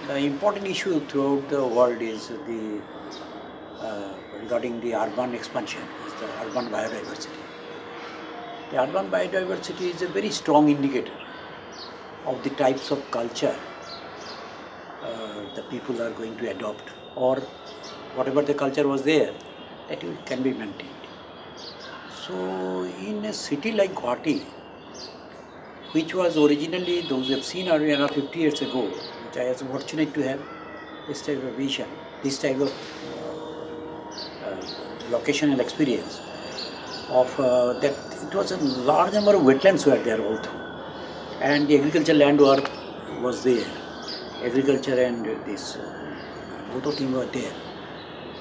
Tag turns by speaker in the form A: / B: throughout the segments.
A: The important issue throughout the world is regarding the urban expansion, is the urban biodiversity. The urban biodiversity is a very strong indicator of the types of culture the people are going to adopt, or whatever the culture was there, that it can be maintained. So in a city like Guwahati, which was originally, those who have seen around 50 years ago, which I was fortunate to have this type of vision, this type of locational experience of that it was a large number of wetlands were there all through, and the agricultural land was there. Agriculture and this both of them were there.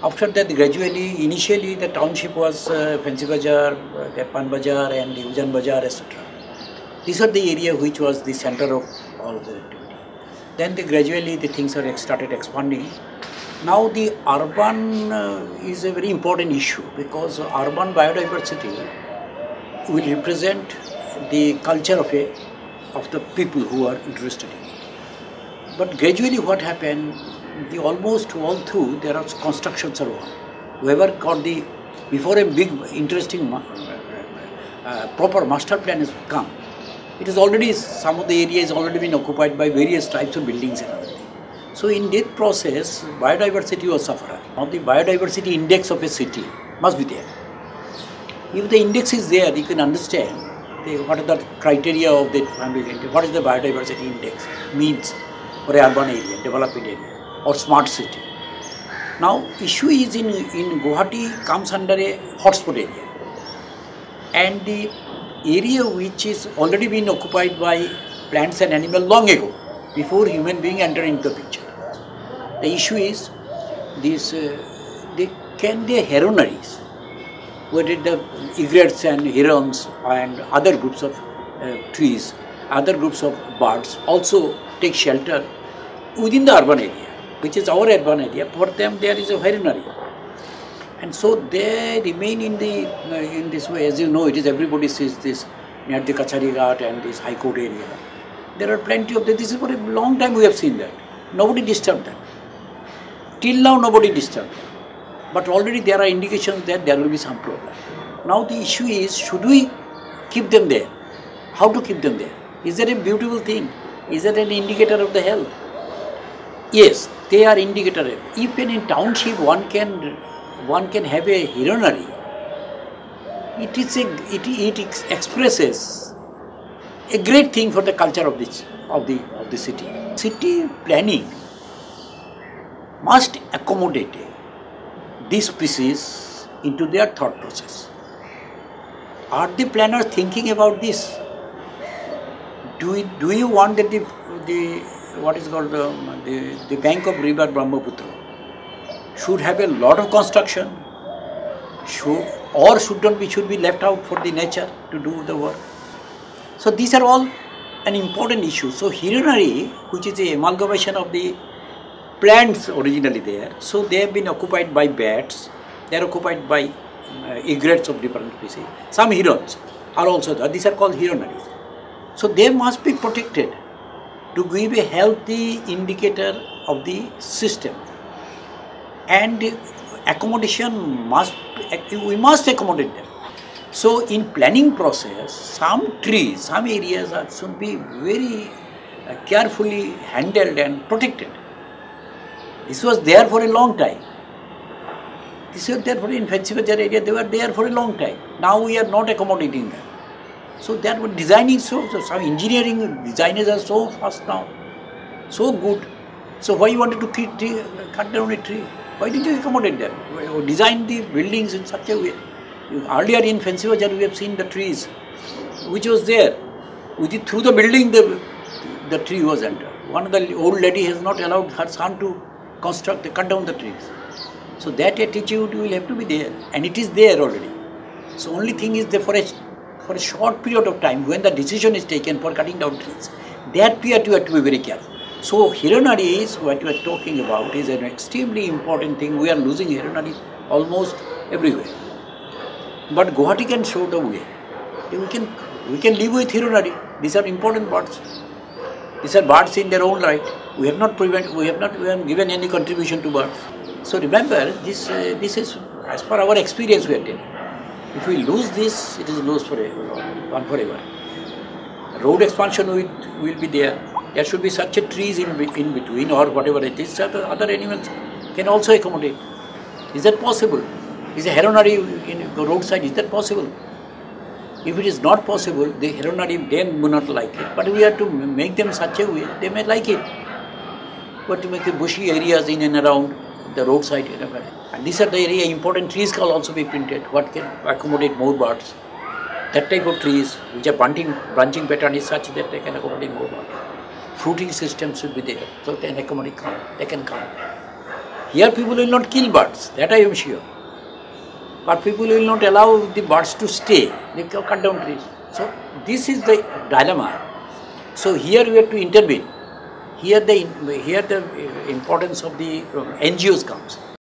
A: After that, gradually, initially the township was Fancy Bazaar, the Pan Bazaar and the Ujan Bazaar, etc. These are the area which was the center of all the activity. Then gradually the things are started expanding. Now the urban is a very important issue, because urban biodiversity will represent the culture of the people who are interested in it. But gradually what happened, almost all through there are constructions around. Whoever got before a big interesting proper master plan has come, it is already, some of the area is already been occupied by various types of buildings and everything. So in that process, biodiversity was sufferer. Now the biodiversity index of a city must be there. If the index is there, you can understand what are the criteria of the family, what is the biodiversity index means for an urban area, developing area, or smart city. Now issue is in Guwahati comes under a hotspot area, and the area which is already been occupied by plants and animals long ago, before human being enter into the picture. The issue is this: can the heronaries, whether the egrets and herons and other groups of trees, other groups of birds, also take shelter within the urban area, which is our urban area. For them, there is a heronary, and so they remain in this way. As you know, it is everybody sees this near the Kachari Ghat and this High Court area. There are plenty of them. This is for a long time we have seen that. Nobody disturbed them. Till now, nobody disturbed them. But already there are indications that there will be some problem. Now the issue is, should we keep them there? How to keep them there? Is that a beautiful thing? Is that an indicator of the health? Yes, they are indicator. Even in township, one can have a heronary. It expresses a great thing for the culture of the city. City planning must accommodate these species into their thought process. Are the planners thinking about this? Do you want that what is called the bank of river Brahmaputra should have a lot of construction, should be left out for the nature to do the work? So these are all an important issue. So heronary, which is the amalgamation of the plants originally there, so they have been occupied by bats, they are occupied by egrets of different species. Some herons are also there. These are called heronaries. So they must be protected to give a healthy indicator of the system. And accommodation we must accommodate them. So in planning process, some trees, some areas should be very carefully handled and protected. This was there for a long time. This was there in Fancy Bazaar area, they were there for a long time. Now we are not accommodating them. So that was designing, so some engineering designers are so fast now, so good. So why you wanted to cut down a tree? Why did you accommodate them? Or design the buildings in such a way? Earlier in Fancy Bazaar we have seen the trees, which was there. Through the building the tree was entered. One of the old lady has not allowed her son to cut down the trees. So that attitude will have to be there, and it is there already. So only thing is that for a short period of time, when the decision is taken for cutting down trees, that period you have to be very careful. So heronaries, what you are talking about, is an extremely important thing. We are losing heronaries almost everywhere. But Guwahati can show the way. We can live with heronary. These are important birds. These are birds in their own right. We have not given any contribution to birds. So remember, this is as per our experience we are telling. If we lose this, it is lost forever, gone forever. Road expansion will be there. There should be such a trees in between or whatever it is, so the other animals can also accommodate. Is that possible? Is a heronry in the roadside, is that possible? If it is not possible, the heronry then will not like it. But we have to make them such a way, they may like it. But to make the bushy areas in and around the roadside, and these are the area important trees can also be planted. What can accommodate more birds? That type of trees, which are branching pattern is such that they can accommodate more birds. Fruiting system should be there, so they can accommodate come. They can come. Here people will not kill birds, that I am sure. But people will not allow the birds to stay. They cut down trees. So this is the dilemma. So here we have to intervene. Here the importance of the NGOs comes.